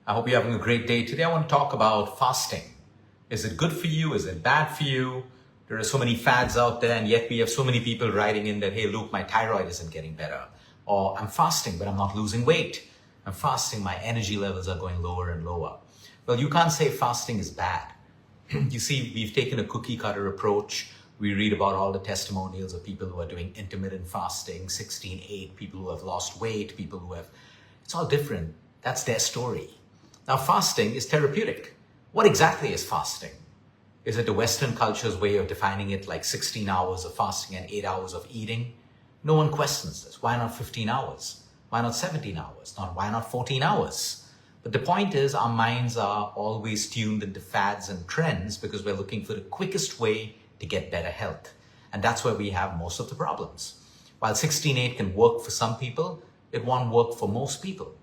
I hope you're having a great day. Today I want to talk about fasting. Is it good for you? Is it bad for you? There are so many fads out there, and yet we have so many people writing in that, hey, Luke, my thyroid isn't getting better. Or I'm fasting, but I'm not losing weight. I'm fasting, my energy levels are going lower and lower. Well, you can't say fasting is bad. You see, we've taken a cookie cutter approach. We read about all the testimonials of people who are doing intermittent fasting, 16-8, people who have lost weight, people who have, it's all different. That's their story. Now, fasting is therapeutic. What exactly is fasting? Is it the Western culture's way of defining it like 16 hours of fasting and 8 hours of eating? No one questions this. Why not 15 hours? Why not 17 hours? Why not 14 hours? But the point is, our minds are always tuned into fads and trends because we're looking for the quickest way to get better health. And that's where we have most of the problems. While 16-8 can work for some people, it won't work for most people.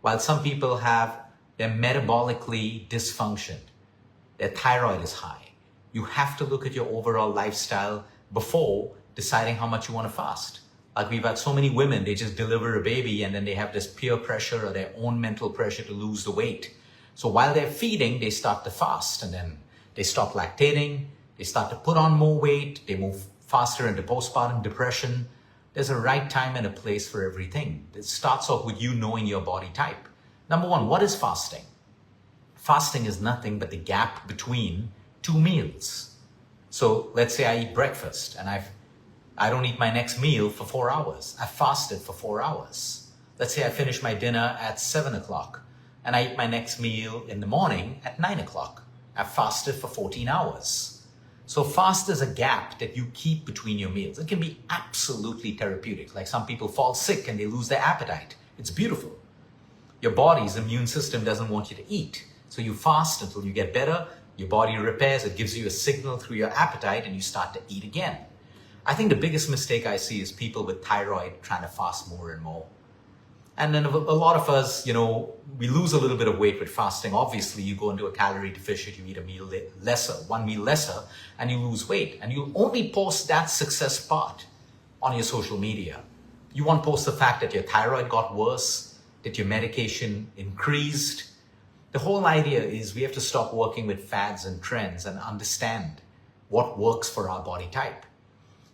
While some people they're metabolically dysfunctioned, their thyroid is high, you have to look at your overall lifestyle before deciding how much you want to fast. Like we've had so many women, they just deliver a baby and then they have this peer pressure or their own mental pressure to lose the weight. So while they're feeding, they start to fast and then they stop lactating, they start to put on more weight, they move faster into postpartum depression. There's a right time and a place for everything. It starts off with you knowing your body type. Number one, what is fasting? Fasting is nothing but the gap between two meals. So let's say I eat breakfast and I don't eat my next meal for 4 hours. I fasted for 4 hours. Let's say I finish my dinner at 7 o'clock and I eat my next meal in the morning at 9 o'clock. I fasted for 14 hours. So fast is a gap that you keep between your meals. It can be absolutely therapeutic. Like some people fall sick and they lose their appetite. It's beautiful. Your body's immune system doesn't want you to eat. So you fast until you get better. Your body repairs. It gives you a signal through your appetite and you start to eat again. I think the biggest mistake I see is people with thyroid trying to fast more and more. And then a lot of us, we lose a little bit of weight with fasting. Obviously, you go into a calorie deficit, you eat a meal lesser, one meal lesser, and you lose weight. And you'll only post that success part on your social media. You won't post the fact that your thyroid got worse, that your medication increased. The whole idea is we have to stop working with fads and trends and understand what works for our body type.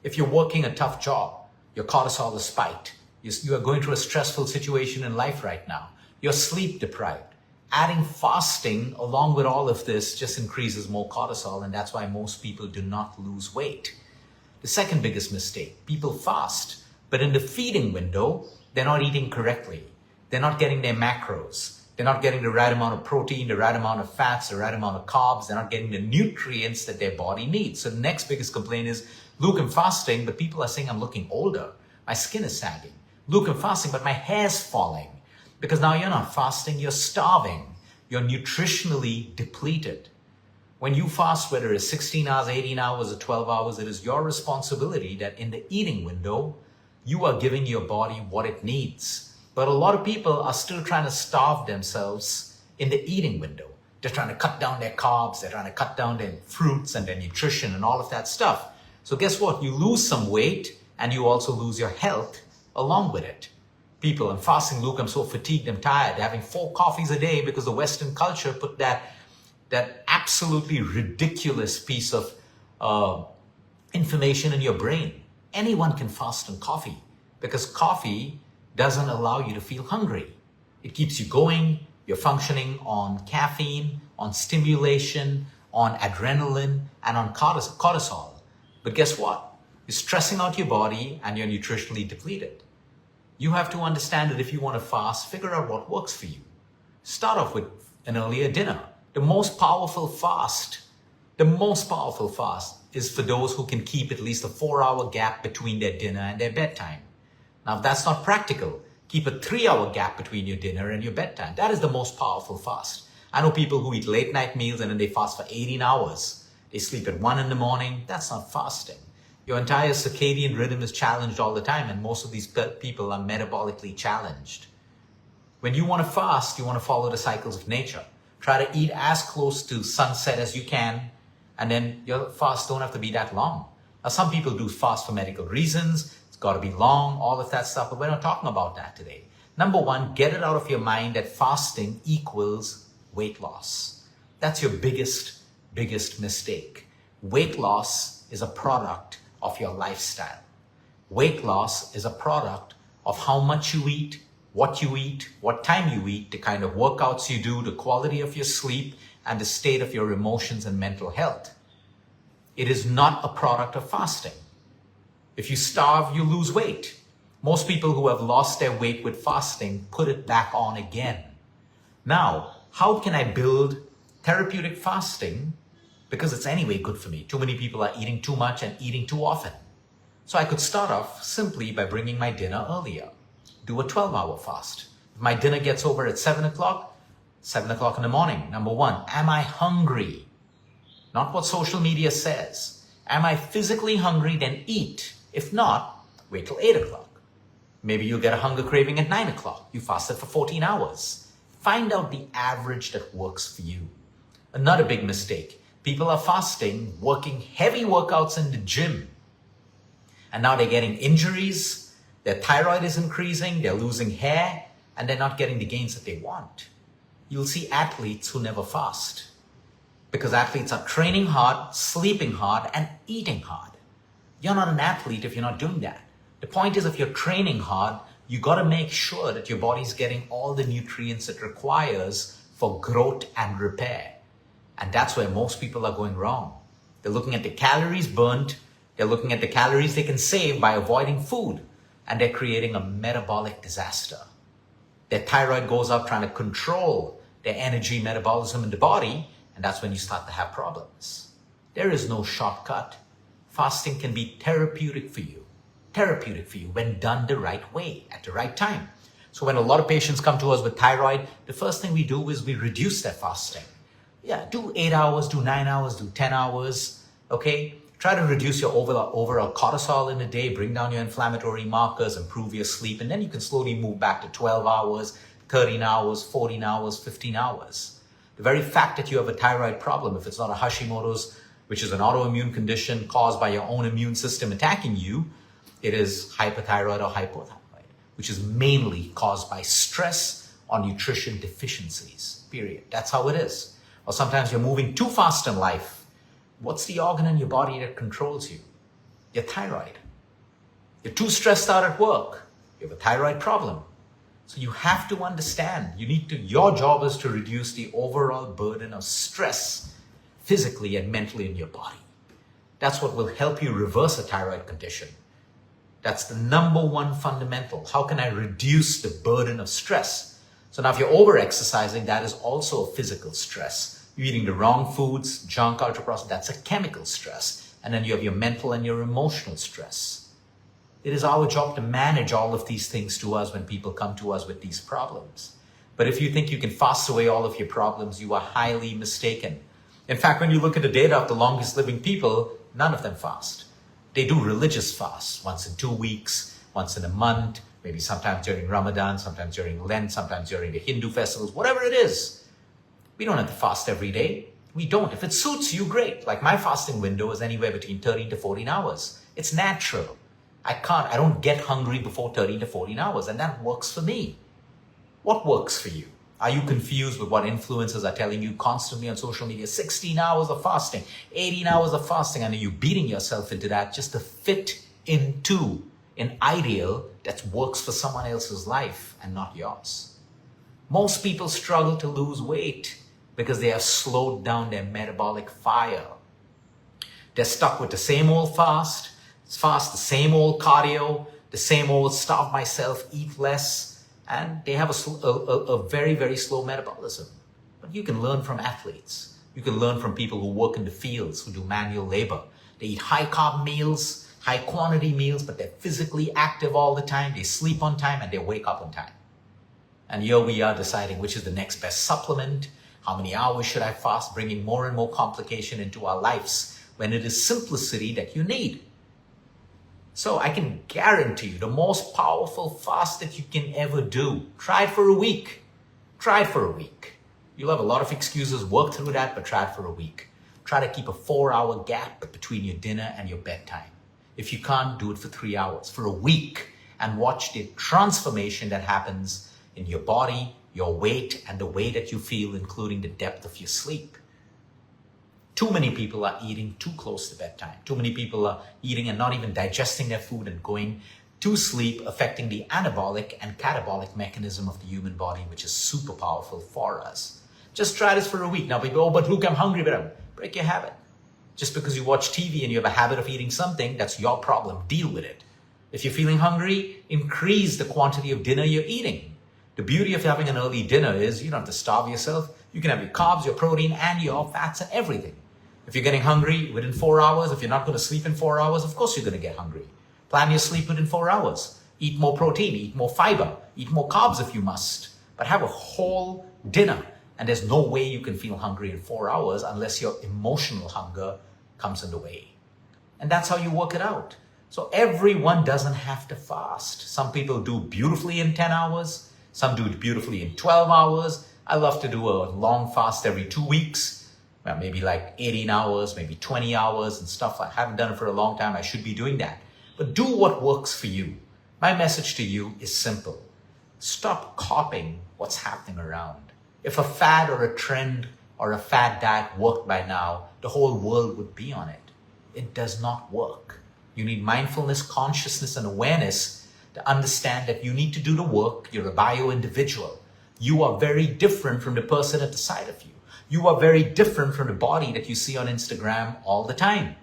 If you're working a tough job, your cortisol is spiked. You are going through a stressful situation in life right now. You're sleep deprived. Adding fasting along with all of this just increases more cortisol, and that's why most people do not lose weight. The second biggest mistake, people fast, but in the feeding window, they're not eating correctly. They're not getting their macros. They're not getting the right amount of protein, the right amount of fats, the right amount of carbs. They're not getting the nutrients that their body needs. So the next biggest complaint is, Luke, I'm fasting, but people are saying I'm looking older. My skin is sagging. Luke, I'm fasting, but my hair's falling. Because now you're not fasting, you're starving. You're nutritionally depleted. When you fast, whether it's 16 hours, 18 hours, or 12 hours, it is your responsibility that in the eating window, you are giving your body what it needs. But a lot of people are still trying to starve themselves in the eating window. They're trying to cut down their carbs, they're trying to cut down their fruits and their nutrition and all of that stuff. So guess what? You lose some weight and you also lose your health along with it. People, I'm fasting, Luke, I'm so fatigued, I'm tired. They're having 4 coffees a day because the Western culture put that absolutely ridiculous piece of information in your brain. Anyone can fast on coffee because coffee doesn't allow you to feel hungry. It keeps you going. You're functioning on caffeine, on stimulation, on adrenaline, and on cortisol. But guess what? You're stressing out your body and you're nutritionally depleted. You have to understand that if you want to fast, figure out what works for you. Start off with an earlier dinner. The most powerful fast is for those who can keep at least a 4-hour gap between their dinner and their bedtime. Now, if that's not practical, keep a 3-hour gap between your dinner and your bedtime. That is the most powerful fast. I know people who eat late night meals and then they fast for 18 hours. They sleep at 1 in the morning. That's not fasting. Your entire circadian rhythm is challenged all the time, and most of these people are metabolically challenged. When you want to fast, you want to follow the cycles of nature. Try to eat as close to sunset as you can, and then your fasts don't have to be that long. Now, some people do fast for medical reasons. Got to be long, all of that stuff, but we're not talking about that today. Number one, get it out of your mind that fasting equals weight loss. That's your biggest mistake. Weight loss is a product of your lifestyle. Weight loss is a product of how much you eat, what time you eat, the kind of workouts you do, the quality of your sleep, and the state of your emotions and mental health. It is not a product of fasting. If you starve, you lose weight. Most people who have lost their weight with fasting put it back on again. Now, how can I build therapeutic fasting? Because it's anyway good for me. Too many people are eating too much and eating too often. So I could start off simply by bringing my dinner earlier. Do a 12-hour fast. If my dinner gets over at 7 o'clock in the morning, number one, am I hungry? Not what social media says. Am I physically hungry? Then eat. If not, wait till 8 o'clock. Maybe you'll get a hunger craving at 9 o'clock. You fasted for 14 hours. Find out the average that works for you. Another big mistake. People are fasting, working heavy workouts in the gym. And now they're getting injuries. Their thyroid is increasing. They're losing hair. And they're not getting the gains that they want. You'll see athletes who never fast. Because athletes are training hard, sleeping hard, and eating hard. You're not an athlete if you're not doing that. The point is, if you're training hard, you got to make sure that your body's getting all the nutrients it requires for growth and repair. And that's where most people are going wrong. They're looking at the calories burnt. They're looking at the calories they can save by avoiding food. And they're creating a metabolic disaster. Their thyroid goes up trying to control their energy metabolism in the body. And that's when you start to have problems. There is no shortcut. Fasting can be therapeutic for you when done the right way at the right time. So when a lot of patients come to us with thyroid, the first thing we do is we reduce their fasting. Yeah, do 8 hours, do 9 hours, do 10 hours, okay? Try to reduce your overall cortisol in a day, bring down your inflammatory markers, improve your sleep, and then you can slowly move back to 12 hours, 13 hours, 14 hours, 15 hours. The very fact that you have a thyroid problem, if it's not a Hashimoto's, which is an autoimmune condition caused by your own immune system attacking you, it is hyperthyroid or hypothyroid, which is mainly caused by stress or nutrition deficiencies, period. That's how it is. Or sometimes you're moving too fast in life. What's the organ in your body that controls you? Your thyroid. You're too stressed out at work. You have a thyroid problem. So you have to understand, your job is to reduce the overall burden of stress physically and mentally in your body. That's what will help you reverse a thyroid condition. That's the number one fundamental. How can I reduce the burden of stress? So now if you're over-exercising, that is also a physical stress. You're eating the wrong foods, junk, ultra-processed, that's a chemical stress. And then you have your mental and your emotional stress. It is our job to manage all of these things to us when people come to us with these problems. But if you think you can fast away all of your problems, you are highly mistaken. In fact, when you look at the data of the longest living people, none of them fast. They do religious fasts once in 2 weeks, once in a month, maybe sometimes during Ramadan, sometimes during Lent, sometimes during the Hindu festivals, whatever it is. We don't have to fast every day. We don't. If it suits you, great. Like my fasting window is anywhere between 13 to 14 hours. It's natural. I don't get hungry before 13 to 14 hours, and that works for me. What works for you? Are you confused with what influencers are telling you constantly on social media? 16 hours of fasting, 18 hours of fasting, and are you beating yourself into that just to fit into an ideal that works for someone else's life and not yours? Most people struggle to lose weight because they have slowed down their metabolic fire. They're stuck with the same old fast, the same old cardio, the same old starve myself, eat less, and they have a very, very slow metabolism. But you can learn from athletes. You can learn from people who work in the fields, who do manual labor. They eat high carb meals, high quantity meals, but they're physically active all the time. They sleep on time and they wake up on time. And here we are deciding which is the next best supplement. How many hours should I fast? Bringing more and more complication into our lives when it is simplicity that you need. So I can guarantee you the most powerful fast that you can ever do. Try it for a week. Try it for a week. You'll have a lot of excuses, work through that, but try it for a week. Try to keep a 4-hour gap between your dinner and your bedtime. If you can't, do it for 3 hours, for a week, and watch the transformation that happens in your body, your weight, and the way that you feel, including the depth of your sleep. Too many people are eating too close to bedtime. Too many people are eating and not even digesting their food and going to sleep, affecting the anabolic and catabolic mechanism of the human body, which is super powerful for us. Just try this for a week. Now people, oh, but Luke, I'm hungry, but break your habit. Just because you watch TV and you have a habit of eating something, that's your problem. Deal with it. If you're feeling hungry, increase the quantity of dinner you're eating. The beauty of having an early dinner is you don't have to starve yourself. You can have your carbs, your protein, and your fats and everything. If you're getting hungry within 4 hours, if you're not going to sleep in 4 hours, of course you're going to get hungry. Plan your sleep within 4 hours. Eat more protein, eat more fiber, eat more carbs if you must. But have a whole dinner. And there's no way you can feel hungry in 4 hours unless your emotional hunger comes in the way. And that's how you work it out. So everyone doesn't have to fast. Some people do beautifully in 10 hours. Some do it beautifully in 12 hours. I love to do a long fast every 2 weeks. Well, maybe like 18 hours, maybe 20 hours and stuff. I haven't done it for a long time. I should be doing that. But do what works for you. My message to you is simple. Stop copying what's happening around. If a fad or a trend or a fad diet worked by now, the whole world would be on it. It does not work. You need mindfulness, consciousness, and awareness to understand that you need to do the work. You're a bio-individual. You are very different from the person at the side of you. You are very different from the body that you see on Instagram all the time.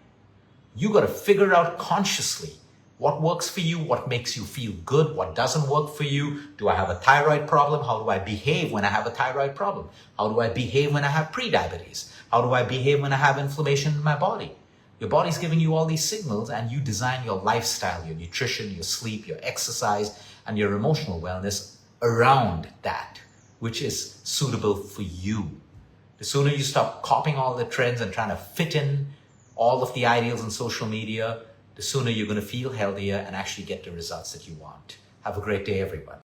You got to figure out consciously what works for you, what makes you feel good, what doesn't work for you. Do I have a thyroid problem? How do I behave when I have a thyroid problem? How do I behave when I have prediabetes? How do I behave when I have inflammation in my body? Your body's giving you all these signals, and you design your lifestyle, your nutrition, your sleep, your exercise, and your emotional wellness around that, which is suitable for you. The sooner you stop copying all the trends and trying to fit in all of the ideals on social media, the sooner you're going to feel healthier and actually get the results that you want. Have a great day, everyone.